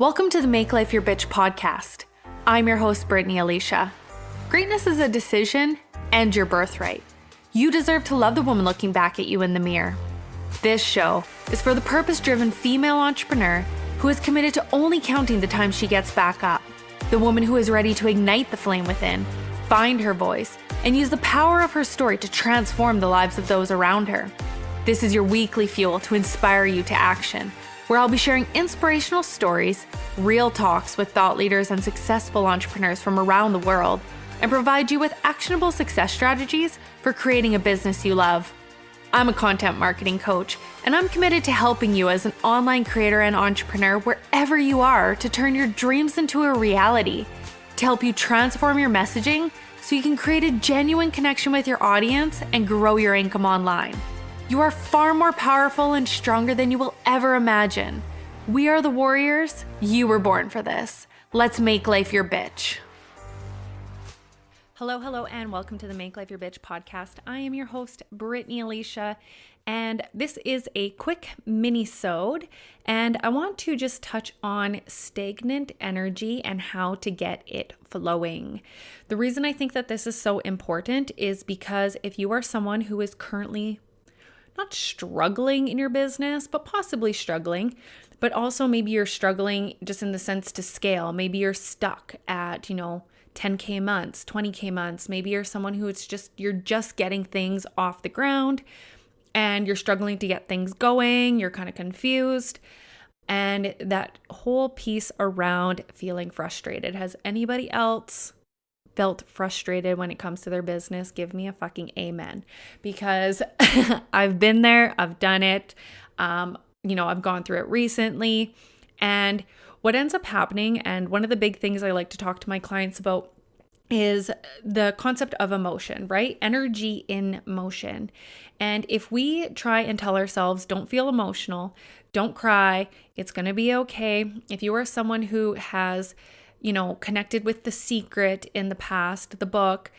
Welcome to the Make Life Your Bitch podcast. I'm your host, Brittany Alysia. Greatness is a decision and your birthright. You deserve to love the woman looking back at you in the mirror. This show is for the purpose-driven female entrepreneur who is committed to only counting the time she gets back up. The woman who is ready to ignite the flame within, find her voice, and use the power of her story to transform the lives of those around her. This is your weekly fuel to inspire you to action, where I'll be sharing inspirational stories, real talks with thought leaders and successful entrepreneurs from around the world, and provide you with actionable success strategies for creating a business you love. I'm a content marketing coach, and I'm committed to helping you as an online creator and entrepreneur wherever you are to turn your dreams into a reality, to help you transform your messaging so you can create a genuine connection with your audience and grow your income online. You are far more powerful and stronger than you will ever imagine. We are the warriors. You were born for this. Let's make life your bitch. Hello, and welcome to the Make Life Your Bitch podcast. I am your host, Brittany Alysia, and this is a quick minisode, and I want to just touch on stagnant energy and how to get it flowing. The reason I think that this is so important is because if you are someone who is currently not struggling in your business, but possibly struggling, but also maybe you're struggling just in the sense to scale. Maybe you're stuck at, 10K months, 20K months. Maybe you're someone who you're just getting things off the ground and you're struggling to get things going. You're kind of confused. And that whole piece around feeling frustrated. Has anybody else felt frustrated when it comes to their business? Give me a fucking amen, because I've been there, I've done it. I've gone through it recently, and what ends up happening, and one of the big things I like to talk to my clients about is the concept of emotion, right? Energy in motion. And if we try and tell ourselves, don't feel emotional, don't cry, it's going to be okay. If you are someone who has connected with The Secret in the past, the book,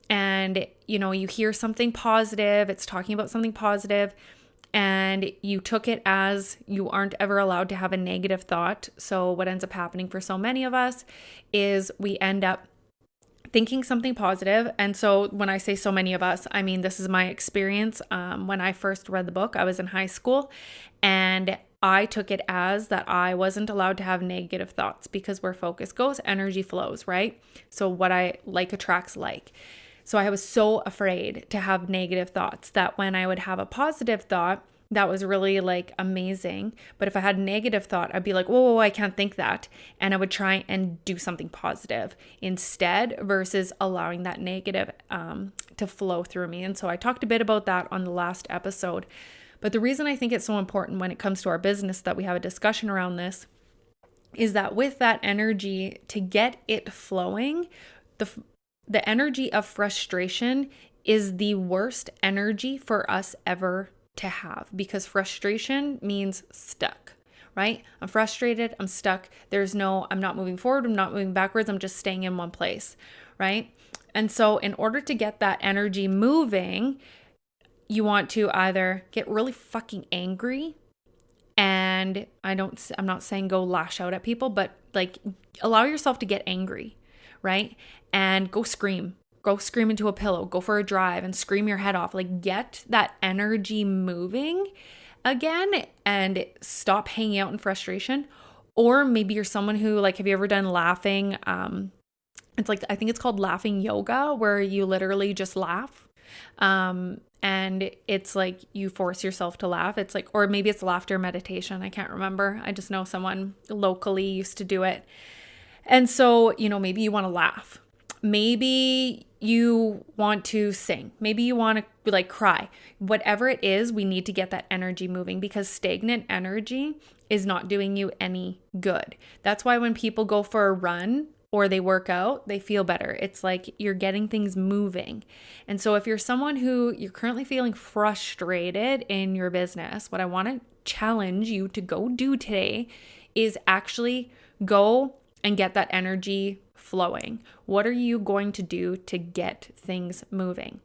and, you hear something positive, it's talking about something positive, and you took it as you aren't ever allowed to have a negative thought. So what ends up happening for so many of us is we end up thinking something positive. And so when I say so many of us, I mean, this is my experience. When I first read the book, I was in high school, and I took it as that I wasn't allowed to have negative thoughts, because where focus goes, energy flows, right? So what I like attracts like. So I was so afraid to have negative thoughts that when I would have a positive thought, that was really amazing. But if I had a negative thought, I'd be like, whoa, I can't think that. And I would try and do something positive instead, versus allowing that negative to flow through me. And so I talked a bit about that on the last episode. But the reason I think it's so important when it comes to our business that we have a discussion around this is that with that energy, to get it flowing, the energy of frustration is the worst energy for us ever to have, because frustration means stuck, right? I'm frustrated, I'm stuck. I'm not moving forward, I'm not moving backwards, I'm just staying in one place, right? And so in order to get that energy moving, you want to either get really fucking angry, and I'm not saying go lash out at people, but allow yourself to get angry, right? And go scream into a pillow, go for a drive and scream your head off. Get that energy moving again and stop hanging out in frustration. Or maybe you're someone who have you ever done laughing? It's I think it's called laughing yoga, where you literally just laugh. And it's you force yourself to laugh. It's or maybe it's laughter meditation. I can't remember. I just know someone locally used to do it. And so, maybe you want to laugh. Maybe you want to sing. Maybe you want to cry. Whatever it is, we need to get that energy moving, because stagnant energy is not doing you any good. That's why when people go for a run or they work out, they feel better. It's you're getting things moving. And so if you're someone who you're currently feeling frustrated in your business, what I want to challenge you to go do today is actually go and get that energy flowing. What are you going to do to get things moving?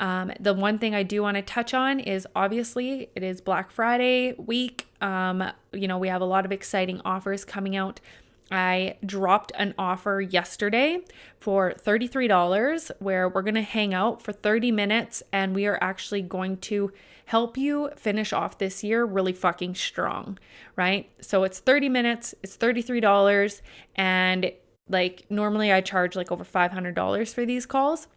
The one thing I do want to touch on is obviously it is Black Friday week. We have a lot of exciting offers coming out. I dropped an offer yesterday for $33 where we're going to hang out for 30 minutes and we are actually going to help you finish off this year really fucking strong, right? So it's 30 minutes, it's $33, and like normally I charge like over $500 for these calls.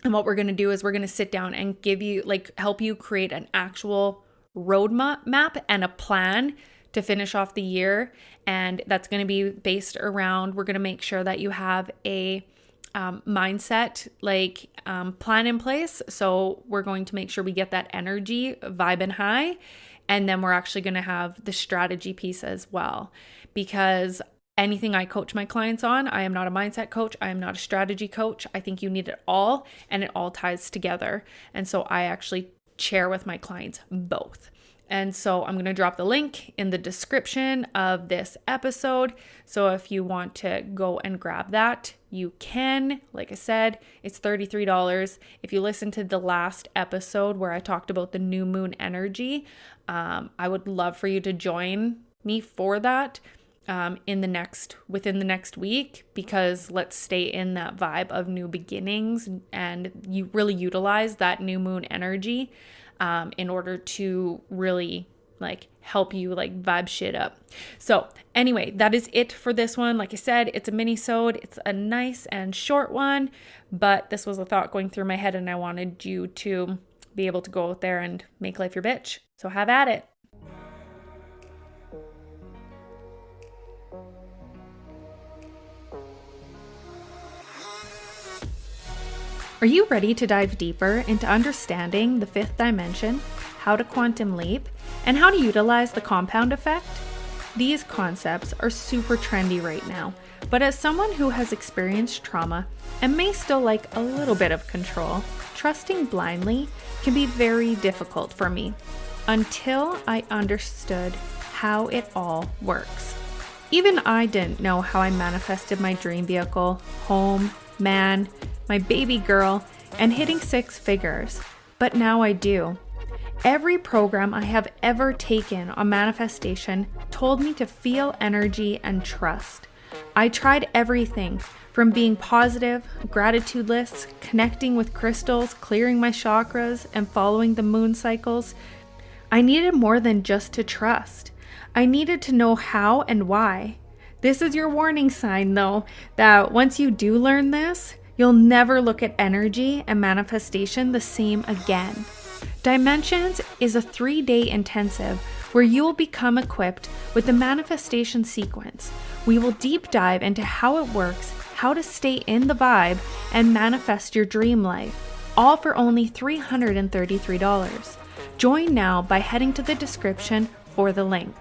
And what we're going to do is we're going to sit down and give you help you create an actual roadmap and a plan to finish off the year. And that's going to be based around, we're going to make sure that you have a mindset plan in place. So we're going to make sure we get that energy vibing high. And then we're actually going to have the strategy piece as well, because anything I coach my clients on, I am not a mindset coach. I am not a strategy coach. I think you need it all, and it all ties together. And so I actually share with my clients both. And so I'm going to drop the link in the description of this episode. So if you want to go and grab that, you can. Like I said, it's $33. If you listen to the last episode where I talked about the new moon energy, I would love for you to join me for that within the next week, because let's stay in that vibe of new beginnings and you really utilize that new moon energy in order to really help you vibe shit up. So anyway, that is it for this one. Like I said, it's a mini-sode. It's a nice and short one, but this was a thought going through my head and I wanted you to be able to go out there and make life your bitch. So have at it. Are you ready to dive deeper into understanding the fifth dimension, how to quantum leap, and how to utilize the compound effect? These concepts are super trendy right now, but as someone who has experienced trauma and may still like a little bit of control, trusting blindly can be very difficult for me until I understood how it all works. Even I didn't know how I manifested my dream vehicle, home, man, my baby girl, and hitting 6 figures, but now I do. Every program I have ever taken on manifestation told me to feel energy and trust. I tried everything from being positive, gratitude lists, connecting with crystals, clearing my chakras, and following the moon cycles. I needed more than just to trust. I needed to know how and why. This is your warning sign, though, that once you do learn this, you'll never look at energy and manifestation the same again. Dimensions is a 3-day intensive where you will become equipped with the manifestation sequence. We will deep dive into how it works, how to stay in the vibe, and manifest your dream life, all for only $333. Join now by heading to the description for the link.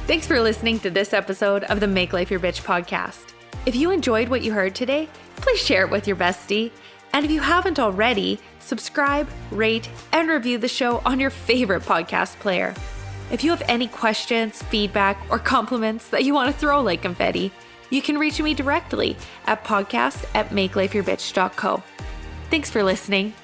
Thanks for listening to this episode of the Make Life Your Bitch podcast. If you enjoyed what you heard today, please share it with your bestie. And if you haven't already, subscribe, rate, and review the show on your favorite podcast player. If you have any questions, feedback, or compliments that you want to throw like confetti, you can reach me directly at podcast@makelifeyourbitch.co. Thanks for listening.